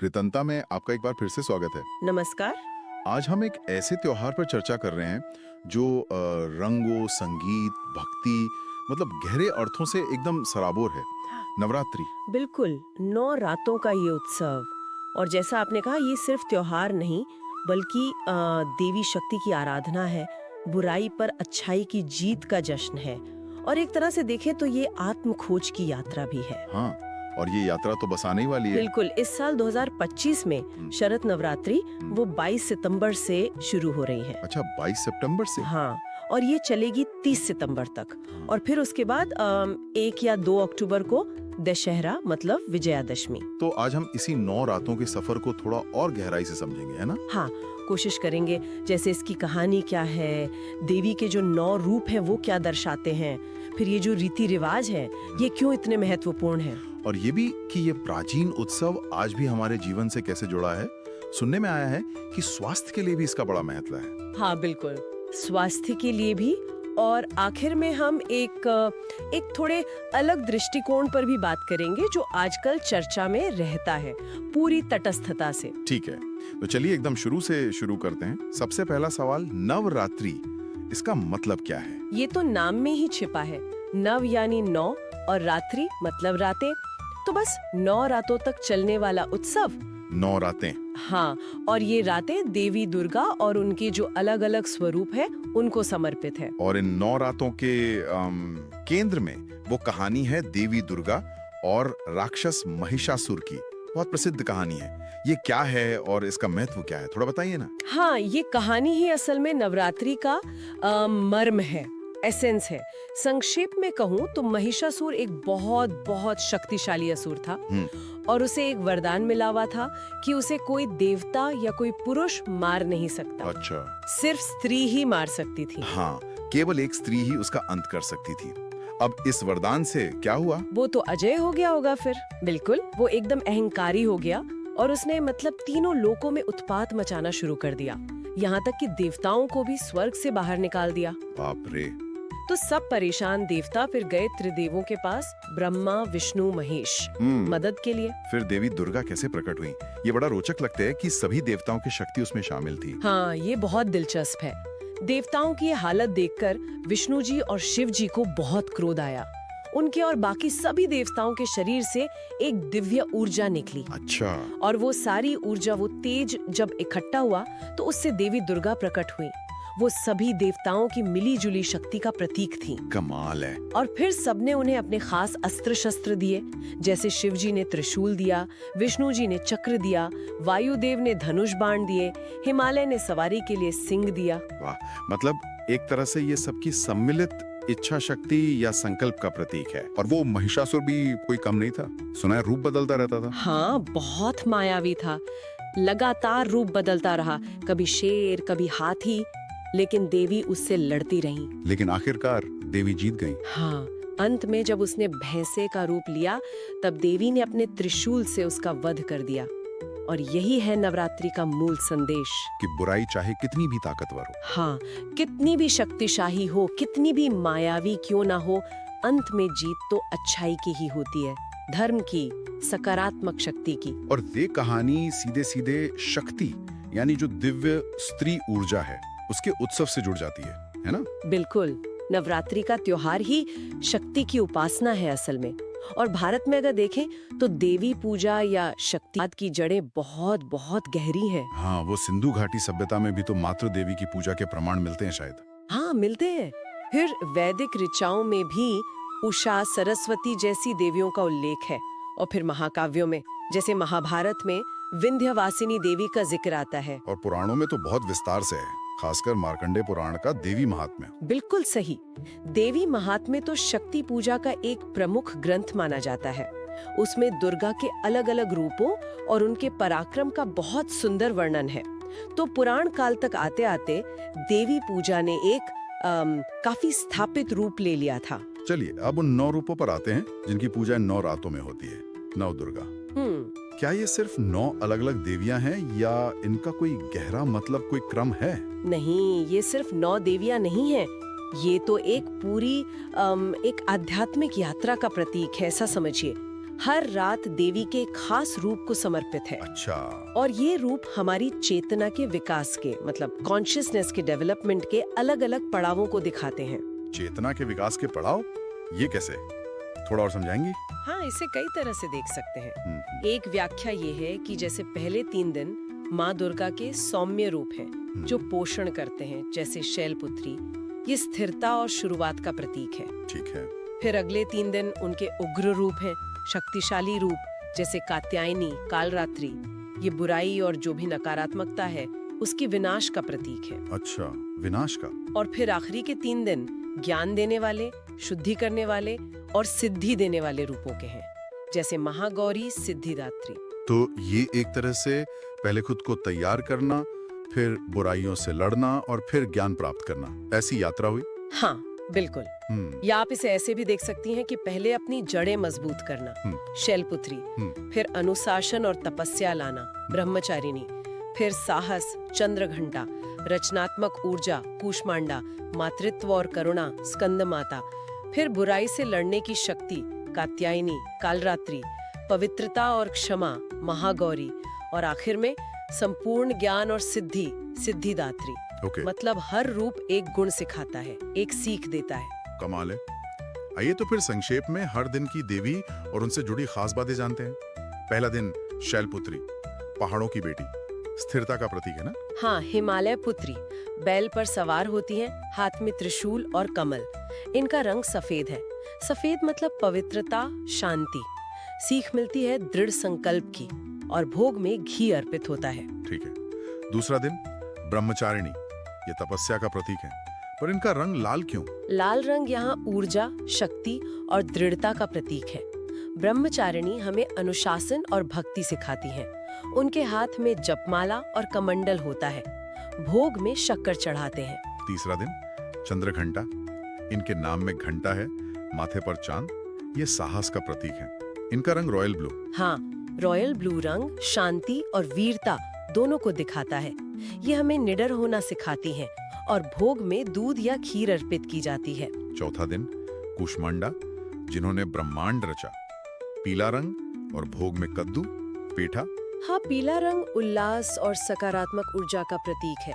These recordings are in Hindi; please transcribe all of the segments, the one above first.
कृतंता में आपका एक बार फिर से स्वागत है। नमस्कार। आज हम एक ऐसे त्योहार पर चर्चा कर रहे हैं जो रंगों, संगीत, भक्ति मतलब गहरे अर्थों से एकदम सराबोर है। नवरात्रि। बिल्कुल, 9 रातों का ये उत्सव। और जैसा आपने कहा, ये सिर्फ त्योहार नहीं बल्कि देवी शक्ति की आराधना है, बुराई पर अच्छाई की जीत का जश्न है। और एक तरह से देखें तो ये आत्म खोज की यात्रा भी है। हाँ, और ये यात्रा तो बस आने ही वाली है। बिल्कुल, इस साल 2025 में शरद नवरात्रि वो 22 सितंबर से शुरू हो रही है। अच्छा, 22 सितंबर से? हाँ, और ये चलेगी 30 सितंबर तक। और फिर उसके बाद 1 या 2 अक्टूबर को दशहरा मतलब विजयादशमी। तो आज हम इसी 9 रातों के सफर को थोड़ा और गहराई से समझेंगे, है ना? हाँ, कोशिश करेंगे जैसे इसकी कहानी क्या है, देवी के जो 9 रूप हैं वो क्या दर्शाते हैं, फिर ये जो रीति रिवाज है ये क्यों इतने महत्वपूर्ण हैं। और ये भी कि ये प्राचीन उत्सव आज भी हमारे जीवन से कैसे जुड़ा है। सुनने में आया है कि स्वास्थ्य के लिए भी इसका बड़ा महत्व है। हाँ बिल्कुल, स्वास्थ्य के लिए भी। और आखिर में हम एक थोड़े अलग दृष्टिकोण पर भी बात करेंगे जो आजकल चर्चा में रहता है, पूरी तटस्थता से। ठीक है, तो चलिए एकदम शुरू से शुरू करते हैं। सबसे पहला सवाल, नवरात्रि, इसका मतलब क्या है? ये तो नाम में ही छिपा है। नव यानी 9 और रात्रि मतलब रातें। तो बस 9 रातों तक चलने वाला उत्सव। 9 रातें। हाँ, और ये रातें देवी दुर्गा और उनके जो अलग अलग स्वरूप है उनको समर्पित है। और इन 9 रातों के केंद्र में वो कहानी है देवी दुर्गा और राक्षस महिषासुर की। बहुत प्रसिद्ध कहानी है। ये क्या है और इसका महत्व क्या है, थोड़ा बताइए ना। हाँ, ये कहानी ही असल में नवरात्रि का मर्म है, एसेंस है। संक्षेप में कहूँ तो महिषासुर एक बहुत बहुत शक्तिशाली असुर था और उसे एक वरदान मिला हुआ था कि उसे कोई देवता या कोई पुरुष मार नहीं सकता। अच्छा। सिर्फ स्त्री ही मार सकती थी। हाँ, केवल एक स्त्री ही उसका अंत कर सकती थी। अब इस वरदान से क्या हुआ? वो तो अजय हो गया होगा फिर। बिल्कुल, वो एकदम अहंकारी हो गया और उसने मतलब तीनों लोकों में उत्पात मचाना शुरू कर दिया, यहाँ तक कि देवताओं को भी स्वर्ग से बाहर निकाल दिया। बाप रे। तो सब परेशान देवता फिर गए त्रिदेवों के पास, ब्रह्मा, विष्णु, महेश, मदद के लिए। फिर देवी दुर्गा कैसे प्रकट हुई? ये बड़ा रोचक लगता है कि सभी देवताओं की शक्ति उसमें शामिल थी। हाँ, ये बहुत दिलचस्प है। देवताओं की ये हालत देखकर विष्णु जी और शिव जी को बहुत क्रोध आया। उनके और बाकी सभी देवताओं के शरीर से एक दिव्य ऊर्जा निकली। अच्छा। और वो सारी ऊर्जा, वो तेज जब इकट्ठा हुआ तो उससे देवी दुर्गा प्रकट हुई। वो सभी देवताओं की मिली जुली शक्ति का प्रतीक थी। कमाल है। और फिर सबने उन्हें अपने खास अस्त्र शस्त्र दिए। जैसे शिव जी ने त्रिशूल दिया, विष्णु जी ने चक्र दिया, वायुदेव ने धनुष बाण दिए, हिमालय ने सवारी के लिए सिंह दिया। वाह, मतलब एक तरह से ये सबकी सम्मिलित इच्छा शक्ति या संकल्प का प्रतीक है। और वो महिषासुर भी कोई कम नहीं था, सुना है रूप बदलता रहता था। हाँ, बहुत मायावी था, लगातार रूप बदलता रहा, कभी शेर कभी हाथी, लेकिन देवी उससे लड़ती रही। लेकिन आखिरकार देवी जीत गई। हाँ, अंत में जब उसने भैंसे का रूप लिया तब देवी ने अपने त्रिशूल से उसका वध कर दिया। और यही है नवरात्रि का मूल संदेश कि बुराई चाहे कितनी भी ताकतवर हो, हाँ, कितनी भी शक्तिशाली हो, कितनी भी मायावी क्यों ना हो, अंत में जीत तो अच्छाई की ही होती है, धर्म की, सकारात्मक शक्ति की। और ये कहानी सीधे सीधे शक्ति यानी जो दिव्य स्त्री ऊर्जा है उसके उत्सव से जुड़ जाती है ना? बिल्कुल, नवरात्रि का त्योहार ही शक्ति की उपासना है असल में। और भारत में अगर देखें तो देवी पूजा या शक्तिवाद की जड़ें बहुत बहुत गहरी हैं। हाँ, वो सिंधु घाटी सभ्यता में भी तो मातृ देवी की पूजा के प्रमाण मिलते हैं शायद। हाँ, मिलते हैं। फिर वैदिक ऋचाओं में भी उषा, सरस्वती जैसी देवियों का उल्लेख है। और फिर महाकाव्यों में जैसे महाभारत में विंध्यवासिनी देवी का जिक्र आता है। और पुराणों में तो बहुत विस्तार से है, खासकर मार्कंडेय पुराण का देवी महात्म्य। बिल्कुल सही। देवी महात्म्य तो शक्ति पूजा का एक प्रमुख ग्रंथ माना जाता है। उसमें दुर्गा के अलग अलग रूपों और उनके पराक्रम का बहुत सुंदर वर्णन है। तो पुराण काल तक आते आते देवी पूजा ने एक काफी स्थापित रूप ले लिया था। चलिए अब उन 9 रूपों पर आते हैं जिनकी पूजा 9 रातों में होती है। नव दुर्गा, क्या ये सिर्फ 9 अलग अलग देवियां हैं या इनका कोई गहरा मतलब, कोई क्रम है? नहीं, ये सिर्फ 9 देवियां नहीं है, ये तो एक पूरी एक आध्यात्मिक यात्रा का प्रतीक है, ऐसा समझिए। हर रात देवी के एक खास रूप को समर्पित है। अच्छा, और ये रूप हमारी चेतना के विकास के मतलब कॉन्शियसनेस के डेवलपमेंट के अलग-अलग पड़ावों को दिखाते हैं। चेतना के विकास के पड़ाव, ये कैसे? थोड़ा और समझाएंगी? हाँ, इसे कई तरह से देख सकते हैं। हम्म, एक व्याख्या ये है कि जैसे पहले 3 दिन माँ दुर्गा के सौम्य रूप हैं, जो पोषण करते हैं, जैसे शैलपुत्री। ये स्थिरता और शुरुआत का प्रतीक है। ठीक है। फिर अगले 3 दिन उनके उग्र रूप हैं, शक्तिशाली रूप, जैसे कात्यायनी, कालरात्रि। ये बुराई और जो भी नकारात्मकता है उसकी विनाश का प्रतीक है। अच्छा, विनाश का। और फिर आखिरी के 3 दिन ज्ञान देने वाले, शुद्धि करने वाले और सिद्धि देने वाले रूपों के हैं, जैसे महागौरी, सिद्धिदात्री। तो ये एक तरह से पहले खुद को तैयार करना, फिर बुराइयों से लड़ना और फिर ज्ञान प्राप्त करना, ऐसी यात्रा हुई। हाँ, बिल्कुल। हम्म, या आप इसे ऐसे भी देख सकती हैं कि पहले अपनी जड़ें मजबूत करना, शैलपुत्री, फिर अनुशासन और तपस्या लाना, ब्रह्मचारिणी, फिर साहस, चंद्रघंटा, रचनात्मक ऊर्जा, कूष्मांडा, मातृत्व और करुणा, स्कंदमाता, फिर बुराई से लड़ने की शक्ति, कात्यायनी, कालरात्रि, पवित्रता और क्षमा, महागौरी, और आखिर में संपूर्ण ज्ञान और सिद्धि, सिद्धिदात्री। ओके, मतलब हर रूप एक गुण सिखाता है, एक सीख देता है। कमाल है। आइए तो फिर संक्षेप में हर दिन की देवी और उनसे जुड़ी खास बातें जानते हैं। पहला दिन शैलपुत्री, पहाड़ों की बेटी, स्थिरता का प्रतीक है ना? हाँ, हिमालय पुत्री बैल पर सवार होती हैं, हाथ में त्रिशूल और कमल। इनका रंग सफेद है। सफेद मतलब पवित्रता, शांति। सीख मिलती है दृढ़ संकल्प की, और भोग में घी अर्पित होता है। ठीक है। दूसरा दिन ब्रह्मचारिणी, ये तपस्या का प्रतीक है, पर इनका रंग लाल क्यों? लाल रंग यहाँ ऊर्जा, शक्ति और दृढ़ता का प्रतीक है। ब्रह्मचारिणी हमें अनुशासन और भक्ति सिखाती हैं। उनके हाथ में जपमाला और कमंडल होता है। भोग में शक्कर चढ़ाते हैं। तीसरा दिन चंद्रघंटा, इनके नाम में घंटा है, माथे पर चांद, ये साहस का प्रतीक है। इनका रंग रॉयल ब्लू। हाँ, रॉयल ब्लू रंग शांति और वीरता दोनों को दिखाता है। ये हमें निडर होना सिखाती हैं और भोग में दूध या खीर अर्पित की जाती है। चौथा दिन कूष्मांडा, जिन्होंने ब्रह्मांड रचा, पीला रंग और भोग में कद्दू, पेठा। हाँ, पीला रंग उल्लास और सकारात्मक ऊर्जा का प्रतीक है।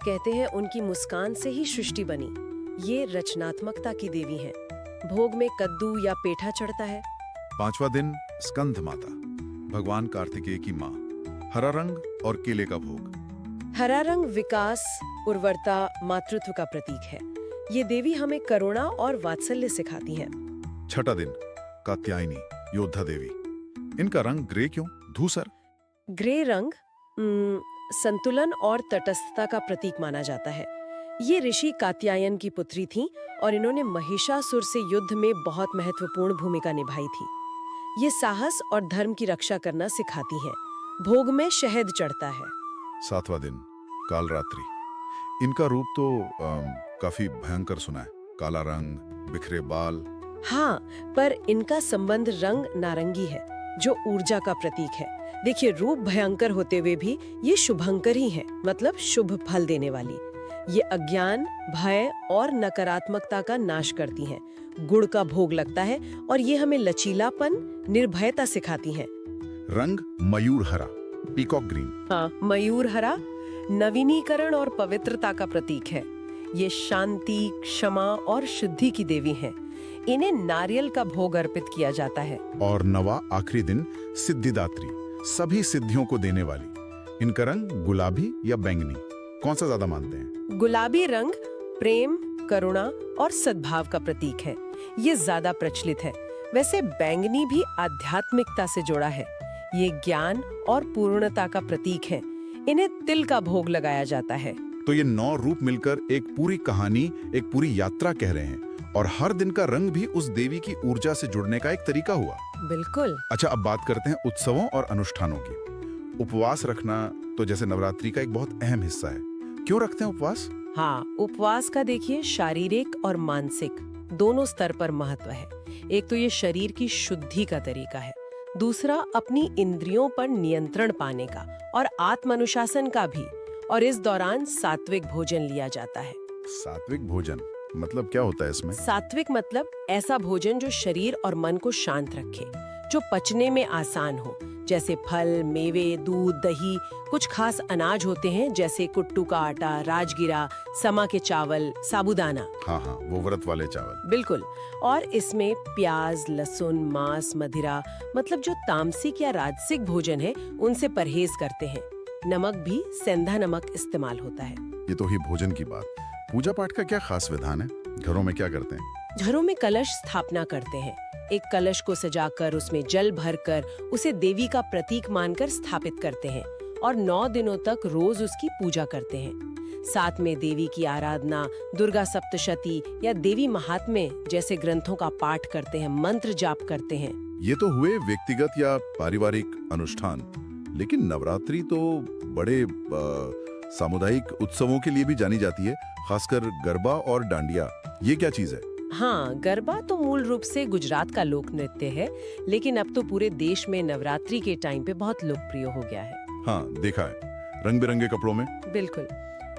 कहते हैं उनकी मुस्कान से ही सृष्टि बनी। ये रचनात्मकता की देवी हैं। भोग में कद्दू या पेठा चढ़ता है। पांचवा दिन स्कंद माता, भगवान कार्तिकेय की माँ, हरा रंग और केले का भोग। हरा रंग विकास, उर्वरता, मातृत्व का प्रतीक है। ये देवी हमें करुणा और वात्सल्य सिखाती हैं। छठा दिन कात्यायनी, योद्धा देवी, इनका रंग ग्रे क्यों? धूसर। ग्रे रंग संतुलन और तटस्थता का प्रतीक माना जाता है। ये ऋषि कात्यायन की पुत्री थीं और इन्होंने महिषासुर से युद्ध में बहुत महत्वपूर्ण भूमिका निभाई थी। ये साहस और धर्म की रक्षा करना सिखाती हैं। भोग में शहद चढ़ता है। सातवां दिन कालरात्रि, इनका रूप तो काफी भयंकर सुना है। काला रंग, बिखरे बाल। हाँ, पर इनका संबंध रंग नारंगी है, जो ऊर्जा का प्रतीक है। देखिए, रूप भयंकर होते हुए भी ये शुभंकर ही हैं, मतलब शुभ फल देने वाली। ये अज्ञान, भय और नकारात्मकता का नाश करती हैं। गुड़ का भोग लगता है और ये हमें लचीलापन, निर्भयता सिखाती हैं। रंग मयूर हरा, पीकॉक ग्रीन। हाँ, मयूर हरा नवीनीकरण और पवित्रता का प्रतीक है। ये शांति, क्षमा और शुद्धि की देवी हैं। इन्हें नारियल का भोग अर्पित किया जाता है। और नवा आखिरी दिन सिद्धिदात्री, सभी सिद्धियों को देने वाली। इनका रंग गुलाबी या बैंगनी, कौन सा ज्यादा मानते हैं? गुलाबी रंग प्रेम, करुणा और सद्भाव का प्रतीक है। ये ज्यादा प्रचलित है। वैसे बैंगनी भी आध्यात्मिकता से जुड़ा है। ये ज्ञान और पूर्णता का प्रतीक है। इन्हें तिल का भोग लगाया जाता है। तो ये 9 रूप मिलकर एक पूरी कहानी, एक पूरी यात्रा कह रहे हैं। और हर दिन का रंग भी उस देवी की ऊर्जा से जुड़ने का एक तरीका हुआ। बिल्कुल। अच्छा, अब बात करते हैं उत्सवों और अनुष्ठानों की। उपवास रखना तो जैसे नवरात्रि का एक बहुत अहम हिस्सा है। क्यों रखते हैं उपवास? हाँ, उपवास का देखिए शारीरिक और मानसिक दोनों स्तर पर महत्व है। एक तो ये शरीर की शुद्धि का तरीका है, दूसरा अपनी इंद्रियों पर नियंत्रण पाने का और आत्म अनुशासन का भी। और इस दौरान सात्विक भोजन लिया जाता है। सात्विक भोजन मतलब क्या होता है इसमें? सात्विक मतलब ऐसा भोजन जो शरीर और मन को शांत रखे, जो पचने में आसान हो, जैसे फल, मेवे, दूध, दही। कुछ खास अनाज होते हैं जैसे कुट्टू का आटा, राजगिरा, समा के चावल, साबूदाना। हाँ हाँ, वो व्रत वाले चावल। बिल्कुल। और इसमें प्याज, लहसुन, मांस, मदिरा, मतलब जो तामसिक या राजसिक भोजन है उनसे परहेज करते हैं। नमक भी सेंधा नमक इस्तेमाल होता है। ये तो ही भोजन की बात। पूजा पाठ का क्या खास विधान है? घरों में क्या करते हैं? घरों में कलश स्थापना करते हैं। एक कलश को सजाकर उसमें जल भरकर उसे देवी का प्रतीक मानकर स्थापित करते हैं और 9 दिनों तक रोज उसकी पूजा करते हैं। साथ में देवी की आराधना, दुर्गा सप्तशती या देवी महात्म्य जैसे ग्रंथों का पाठ करते हैं, मंत्र जाप करते हैं। ये तो हुए व्यक्तिगत या पारिवारिक अनुष्ठान, लेकिन नवरात्रि तो बड़े सामुदायिक उत्सवों के लिए भी जानी जाती है, खासकर गरबा और डांडिया। ये क्या चीज है? हाँ, गरबा तो मूल रूप से गुजरात का लोक नृत्य है, लेकिन अब तो पूरे देश में नवरात्रि के टाइम पे बहुत लोकप्रिय हो गया है। हाँ, देखा है, रंग बिरंगे कपड़ों में। बिल्कुल।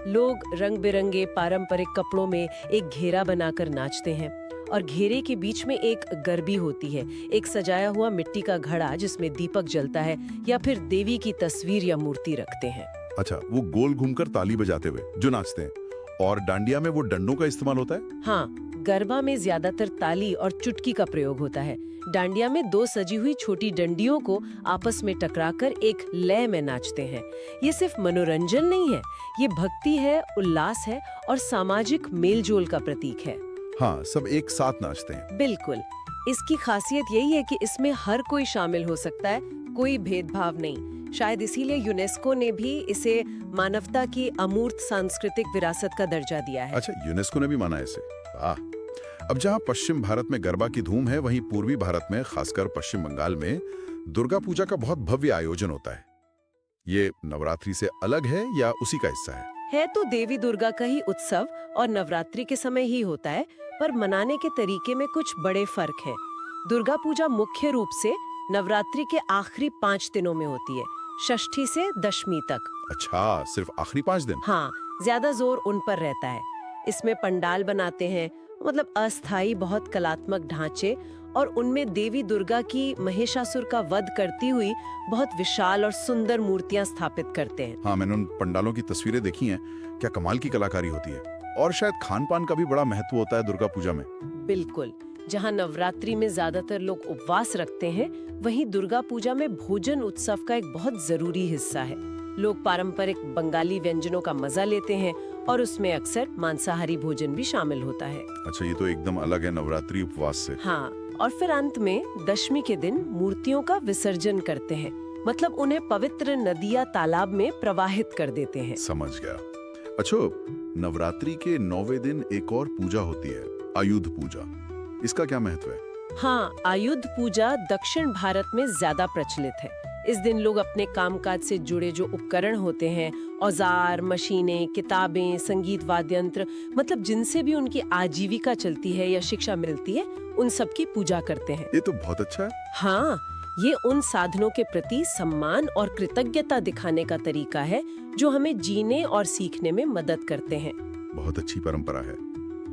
लोग रंग बिरंगे पारंपरिक कपड़ों में एक घेरा बनाकर नाचते हैं और घेरे के बीच में एक गरबी होती है, एक सजाया हुआ मिट्टी का घड़ा जिसमें दीपक जलता है, या फिर देवी की तस्वीर या मूर्ति रखते हैं। अच्छा, वो गोल घूमकर ताली बजाते हुए जो नाचते हैं। और डांडिया में वो डंडों का इस्तेमाल होता है? हाँ, गरबा में ज्यादातर ताली और चुटकी का प्रयोग होता है। डांडिया में 2 सजी हुई छोटी डंडियों को आपस में टकराकर एक लय में नाचते हैं। ये सिर्फ मनोरंजन नहीं है, ये भक्ति है, उल्लास है और सामाजिक मेलजोल का प्रतीक है। हाँ, सब एक साथ नाचते हैं। बिल्कुल। इसकी खासियत यही है कि इसमें हर कोई शामिल हो सकता है, कोई भेदभाव नहीं। शायद इसीलिए यूनेस्को ने भी इसे मानवता की अमूर्त सांस्कृतिक विरासत का दर्जा दिया है। अच्छा, यूनेस्को ने भी माना है इसे। वाह। अब जहाँ पश्चिम भारत में गरबा की धूम है, वहीं पूर्वी भारत में, खासकर पश्चिम बंगाल में, दुर्गा पूजा का बहुत भव्य आयोजन होता है। ये नवरात्रि से अलग है या उसी का हिस्सा है? है तो देवी दुर्गा का ही उत्सव और नवरात्रि के समय ही होता है, पर मनाने के तरीके में कुछ बड़े फर्क हैं। दुर्गा पूजा मुख्य रूप से नवरात्रि के आखिरी 5 दिनों में होती है, षष्ठी से दशमी तक। अच्छा, सिर्फ आखिरी 5 दिन? हाँ, ज्यादा जोर उन पर रहता है। इसमें पंडाल बनाते हैं, मतलब अस्थायी बहुत कलात्मक ढांचे, और उनमें देवी दुर्गा की महिषासुर का वध करती हुई बहुत विशाल और सुंदर मूर्तियां स्थापित करते हैं। हाँ, मैंने उन पंडालों की तस्वीरें देखी हैं। क्या कमाल की कलाकारी होती है। और शायद खान पान का भी बड़ा महत्व होता है दुर्गा पूजा में। बिल्कुल। जहाँ नवरात्रि में ज्यादातर लोग उपवास रखते हैं, वहीं दुर्गा पूजा में भोजन उत्सव का एक बहुत जरूरी हिस्सा है। लोग पारंपरिक बंगाली व्यंजनों का मजा लेते हैं और उसमें अक्सर मांसाहारी भोजन भी शामिल होता है। अच्छा, ये तो एकदम अलग है नवरात्रि उपवास से। हाँ, और फिर अंत में दशमी के दिन मूर्तियों का विसर्जन करते हैं, मतलब उन्हें पवित्र नदी या तालाब में प्रवाहित कर देते हैं। समझ गया। अच्छा, नवरात्रि के 9वें दिन एक और पूजा होती है, आयुध पूजा। इसका क्या महत्व है? हाँ, आयुध पूजा दक्षिण भारत में ज्यादा प्रचलित है। इस दिन लोग अपने कामकाज से जुड़े जो उपकरण होते हैं, औजार, मशीनें, किताबें, संगीत वाद्य यंत्र, मतलब जिनसे भी उनकी आजीविका चलती है या शिक्षा मिलती है, उन सब की पूजा करते हैं। ये तो बहुत अच्छा है। हाँ, ये उन साधनों के प्रति सम्मान और कृतज्ञता दिखाने का तरीका है जो हमें जीने और सीखने में मदद करते हैं। बहुत अच्छी परंपरा है।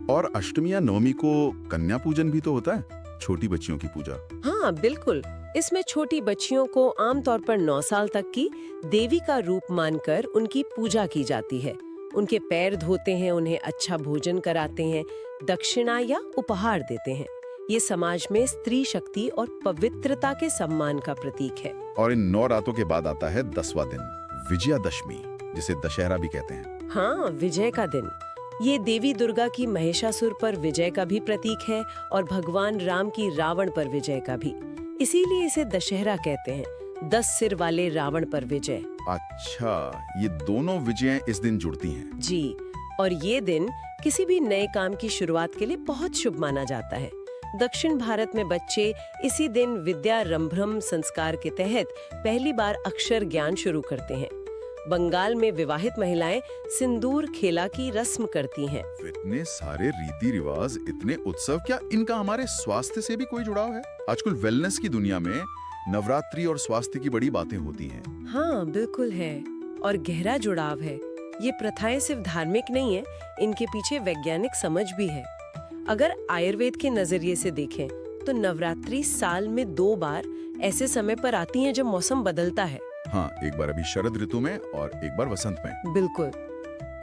और अष्टमी या नवमी को कन्या पूजन भी तो होता है, छोटी बच्चियों की पूजा। हाँ, बिल्कुल। इसमें छोटी बच्चियों को आमतौर पर 9 साल तक की देवी का रूप मानकर उनकी पूजा की जाती है। उनके पैर धोते हैं, उन्हें अच्छा भोजन कराते हैं, दक्षिणा या उपहार देते हैं। ये समाज में स्त्री शक्ति और पवित्रता के सम्मान का प्रतीक है। और इन 9 रातों के बाद आता है 10वां दिन, विजयादशमी, जिसे दशहरा भी कहते हैं। हाँ, विजय का दिन। ये देवी दुर्गा की महिषासुर पर विजय का भी प्रतीक है और भगवान राम की रावण पर विजय का भी। इसीलिए इसे दशहरा कहते हैं, 10 सिर वाले रावण पर विजय। अच्छा, ये दोनों विजयें इस दिन जुड़ती हैं। जी, और ये दिन किसी भी नए काम की शुरुआत के लिए बहुत शुभ माना जाता है। दक्षिण भारत में बच्चे इसी दिन विद्यारंभम संस्कार के तहत पहली बार अक्षर ज्ञान शुरू करते हैं। बंगाल में विवाहित महिलाएं सिंदूर खेला की रस्म करती हैं। इतने सारे रीति रिवाज, इतने उत्सव, क्या इनका हमारे स्वास्थ्य से भी कोई जुड़ाव है? आजकल वेलनेस की दुनिया में नवरात्रि और स्वास्थ्य की बड़ी बातें होती हैं। हाँ, बिल्कुल है, और गहरा जुड़ाव है। ये प्रथाएं सिर्फ धार्मिक नहीं है, इनके पीछे वैज्ञानिक समझ भी है। अगर आयुर्वेद के नजरिए से देखें तो नवरात्रि साल में 2 बार ऐसे समय पर आती हैं जब मौसम बदलता है। हाँ, एक बार अभी शरद ऋतु में और एक बार वसंत में। बिल्कुल।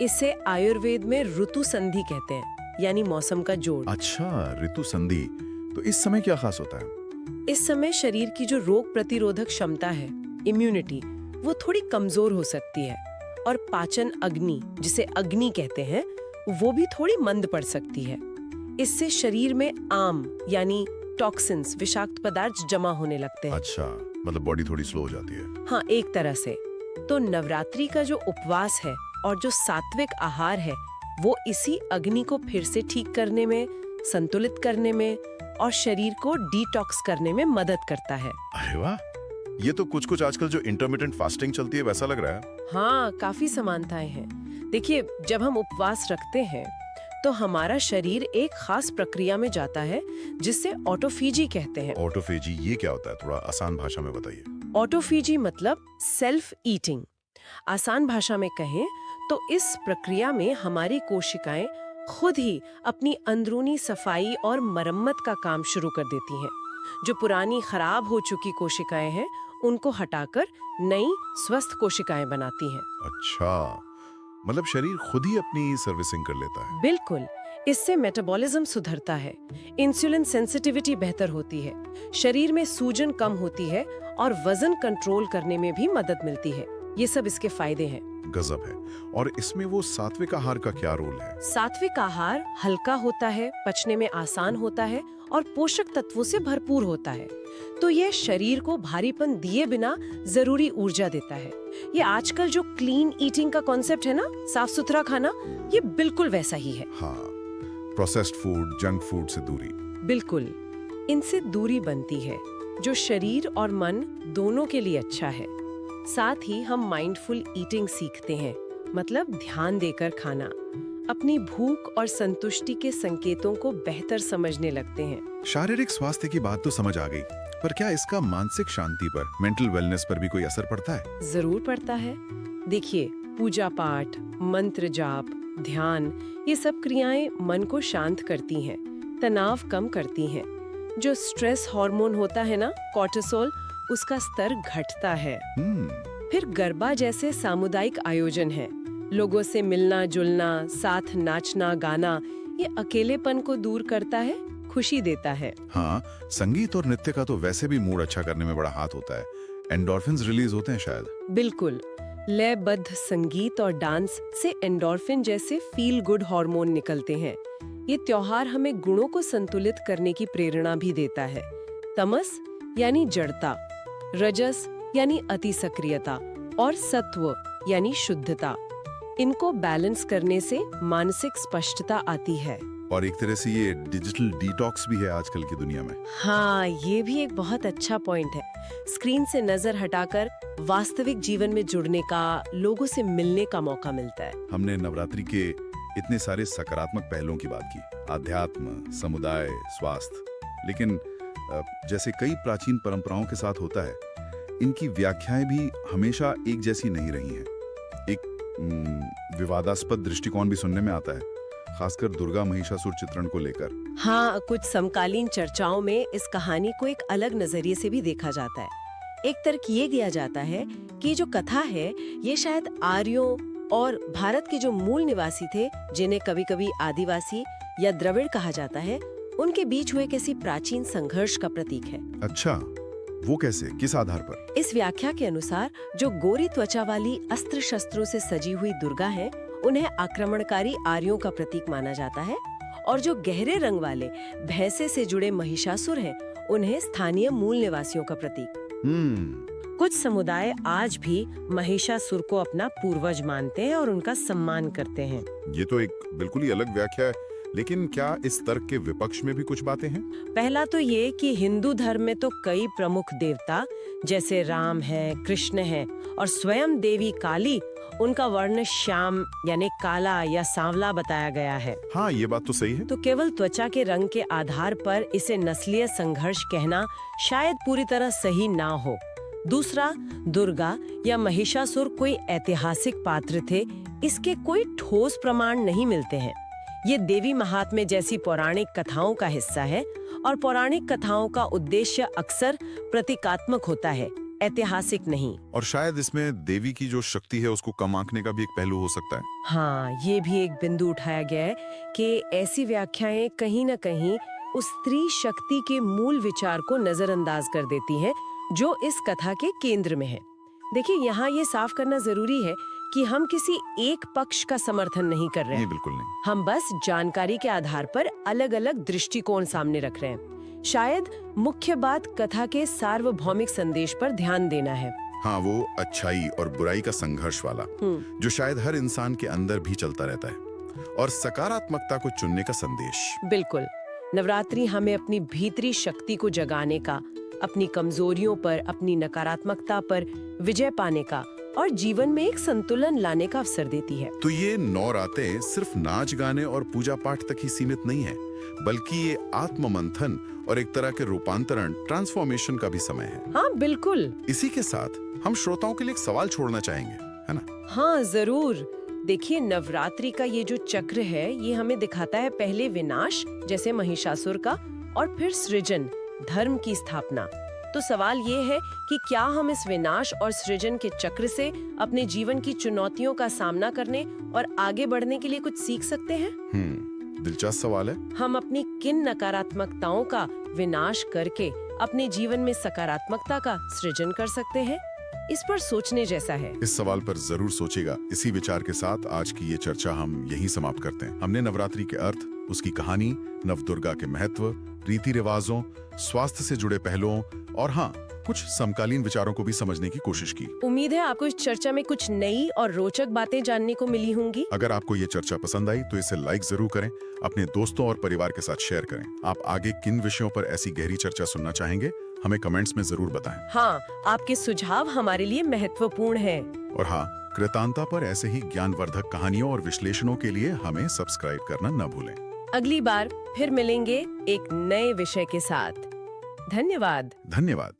इसे आयुर्वेद में ऋतु संधि कहते हैं, यानी मौसम का जोड़। अच्छा, ऋतु संधि। तो इस समय क्या खास होता है? इस समय शरीर की जो रोग प्रतिरोधक क्षमता है, इम्यूनिटी, वो थोड़ी कमजोर हो सकती है और पाचन अग्नि, जिसे अग्नि कहते हैं, वो भी थोड़ी मंद पड़ सकती है। इससे शरीर में आम यानी टॉक्सिन्स, विषाक्त पदार्थ जमा होने लगते हैं। अच्छा, मतलब बॉडी थोड़ी स्लो हो जाती है। हाँ, एक तरह से। तो नवरात्रि का जो उपवास है और जो सात्विक आहार है, वो इसी अग्नि को फिर से ठीक करने में, संतुलित करने में और शरीर को डिटॉक्स करने में मदद करता है। अरे वाह, ये तो कुछ आजकल जो इंटरमिटेंट फास्टिंग चलती है वैसा लग रहा है। हाँ, काफी समानताएं हैं। देखिए, जब हम उपवास रखते हैं तो हमारा शरीर एक खास प्रक्रिया में जाता है जिसे ऑटोफेजी कहते हैं। ऑटोफेजी, ये क्या होता है? थोड़ा आसान भाषा में बताइए। ऑटोफेजी मतलब सेल्फ ईटिंग। आसान भाषा में कहें तो इस प्रक्रिया में हमारी कोशिकाएं खुद ही अपनी अंदरूनी सफाई और मरम्मत का काम शुरू कर देती हैं। जो पुरानी खराब हो चुकी कोशिकाएं हैं, उनको हटाकर नई स्वस्थ कोशिकाएं बनाती हैं। अच्छा, मतलब शरीर खुद ही अपनी सर्विसिंग कर लेता है। बिल्कुल। इससे मेटाबॉलिज्म सुधरता है, इंसुलिन सेंसिटिविटी बेहतर होती है, शरीर में सूजन कम होती है और वजन कंट्रोल करने में भी मदद मिलती है। ये सब इसके फायदे हैं। गजब है। और इसमें वो सात्विक आहार का क्या रोल है? सात्विक आहार हल्का होता है, पचने में आसान होता है और पोषक तत्वों से भरपूर होता है। तो ये शरीर को भारीपन दिए बिना जरूरी ऊर्जा देता है। ये आजकल जो क्लीन ईटिंग का कॉन्सेप्ट है ना, साफ सुथरा खाना, ये बिल्कुल वैसा ही है। हाँ, प्रोसेस्ड फूड, जंक फूड से दूरी। बिल्कुल, इनसे दूरी बनती है, जो शरीर और मन दोनों के लिए अच्छा है। साथ ही हम माइंडफुल ईटिंग सीखते हैं, मतलब ध्यान देकर खाना, अपनी भूख और संतुष्टि के संकेतों को बेहतर समझने लगते हैं। शारीरिक स्वास्थ्य की बात तो समझ आ गई, पर क्या इसका मानसिक शांति पर, मेंटल वेलनेस पर भी कोई असर पड़ता है? जरूर पड़ता है। देखिए, पूजा पाठ, मंत्र जाप, ध्यान, ये सब क्रियाएं मन को शांत करती हैं, तनाव कम करती हैं। जो स्ट्रेस हार्मोन होता है ना, कॉर्टिसोल, उसका स्तर घटता है। फिर गरबा जैसे सामुदायिक आयोजन है, लोगों से मिलना जुलना, साथ नाचना गाना, ये अकेलेपन को दूर करता है, खुशी देता है। हाँ, संगीत और नृत्य का तो वैसे भी मूड अच्छा करने में बड़ा हाथ होता है। एंडोर्फिन्स रिलीज होते हैं शायद। बिल्कुल, लयबद्ध संगीत और डांस से एंडोर्फिन जैसे फील गुड हार्मोन निकलते हैं। ये त्योहार हमें गुणों को संतुलित करने की प्रेरणा भी देता है। तमस यानी जड़ता, रजस यानी अति सक्रियता और सत्व यानी शुद्धता, इनको बैलेंस करने से मानसिक स्पष्टता आती है। और एक तरह से ये डिजिटल डिटॉक्स भी है आजकल की दुनिया में। हाँ, ये भी एक बहुत अच्छा पॉइंट है। स्क्रीन से नजर हटाकर वास्तविक जीवन में जुड़ने का, लोगों से मिलने का मौका मिलता है। हमने नवरात्रि के इतने सारे सकारात्मक पहलुओं की बात की, आध्यात्म, समुदाय, स्वास्थ्य, लेकिन जैसे कई प्राचीन परंपराओं के साथ होता है, इनकी व्याख्याएं भी हमेशा एक जैसी नहीं रही हैं। एक विवादास्पद दृष्टिकोण भी सुनने में आता है, खासकर दुर्गा महिषासुर चित्रण को लेकर। हाँ, कुछ समकालीन चर्चाओं में इस कहानी को एक अलग नजरिए से भी देखा जाता है। एक तर्क ये दिया जाता है कि जो कथा है, ये शायद आर्यों और भारत के जो मूल निवासी थे, जिन्हें कभी कभी आदिवासी या द्रविड़ कहा जाता है, उनके बीच हुए किसी प्राचीन संघर्ष का प्रतीक है। अच्छा, वो कैसे, किस आधार पर? इस व्याख्या के अनुसार जो गोरी त्वचा वाली अस्त्र शस्त्रों से सजी हुई दुर्गा है, उन्हें आक्रमणकारी आर्यों का प्रतीक माना जाता है, और जो गहरे रंग वाले भैंसे से जुड़े महिषासुर हैं, उन्हें स्थानीय मूल निवासियों का प्रतीक। कुछ समुदाय आज भी महिषासुर को अपना पूर्वज मानते हैं और उनका सम्मान करते हैं। ये तो एक बिल्कुल ही अलग व्याख्या है, लेकिन क्या इस तर्क के विपक्ष में भी कुछ बातें हैं? पहला तो ये कि हिंदू धर्म में तो कई प्रमुख देवता जैसे राम है, कृष्ण है और स्वयं देवी काली, उनका वर्ण श्याम यानी काला या सांवला बताया गया है। हाँ, ये बात तो सही है। तो केवल त्वचा के रंग के आधार पर इसे नस्लीय संघर्ष कहना शायद पूरी तरह सही ना हो। दूसरा, दुर्गा या महिषासुर कोई ऐतिहासिक पात्र थे, इसके कोई ठोस प्रमाण नहीं मिलते हैं। ये देवी महात्म्य जैसी पौराणिक कथाओं का हिस्सा है और पौराणिक कथाओं का उद्देश्य अक्सर प्रतीकात्मक होता है, ऐतिहासिक नहीं। और शायद इसमें देवी की जो शक्ति है उसको कम आंकने का भी एक पहलू हो सकता है। हाँ, ये भी एक बिंदु उठाया गया है कि ऐसी व्याख्याएं कहीं न कहीं उस स्त्री शक्ति के मूल विचार को नजरअंदाज कर देती हैं, जो इस कथा के केंद्र में है। देखिए, यहाँ ये साफ करना जरूरी है कि हम किसी एक पक्ष का समर्थन नहीं कर रहे नहीं, हैं। बिल्कुल नहीं। हम बस जानकारी के आधार पर अलग-अलग दृष्टिकोण सामने रख रहे हैं। शायद मुख्य बात कथा के सार्वभौमिक संदेश पर ध्यान देना है। हाँ, वो अच्छाई और बुराई का संघर्ष वाला, जो शायद हर इंसान के अंदर भी चलता रहता है, और सकारात्मकता को चुनने का संदेश। बिल्कुल। नवरात्रि हमें अपनी भीतरी शक्ति को जगाने का, अपनी कमजोरियों पर, अपनी नकारात्मकता पर विजय पाने का और जीवन में एक संतुलन लाने का अवसर देती है। तो ये 9 रातें सिर्फ नाच गाने और पूजा पाठ तक ही सीमित नहीं है, बल्कि ये आत्म मंथन और एक तरह के रूपांतरण, ट्रांसफॉर्मेशन का भी समय है। हाँ, बिल्कुल। इसी के साथ हम श्रोताओं के लिए एक सवाल छोड़ना चाहेंगे, है ना? हाँ, जरूर। देखिए, नवरात्रि का ये जो चक्र है, ये हमें दिखाता है पहले विनाश, जैसे महिषासुर का, और फिर सृजन, धर्म की स्थापना। तो सवाल ये है कि क्या हम इस विनाश और सृजन के चक्र से अपने जीवन की चुनौतियों का सामना करने और आगे बढ़ने के लिए कुछ सीख सकते हैं? दिलचस्प सवाल है। हम अपनी किन नकारात्मकताओं का विनाश करके अपने जीवन में सकारात्मकता का सृजन कर सकते हैं? इस पर सोचने जैसा है। इस सवाल पर जरूर सोचेगा। इसी विचार के साथ आज की ये चर्चा हम यहीं समाप्त करते हैं। हमने नवरात्रि के अर्थ, उसकी कहानी, नवदुर्गा के महत्व, रीति रिवाजों, स्वास्थ्य से जुड़े पहलुओं और हाँ, कुछ समकालीन विचारों को भी समझने की कोशिश की। उम्मीद है आपको इस चर्चा में कुछ नई और रोचक बातें जानने को मिली होंगी। अगर आपको ये चर्चा पसंद आई तो इसे लाइक जरूर करें, अपने दोस्तों और परिवार के साथ शेयर करें। आप आगे किन विषयों पर ऐसी गहरी चर्चा सुनना चाहेंगे, हमें कमेंट्स में जरूर बताएं। हाँ, आपके सुझाव हमारे लिए महत्वपूर्ण हैं। और हाँ, कृतांता पर ऐसे ही ज्ञानवर्धक कहानियों और विश्लेषणों के लिए हमें सब्सक्राइब करना न भूलें। अगली बार फिर मिलेंगे एक नए विषय के साथ। धन्यवाद। धन्यवाद।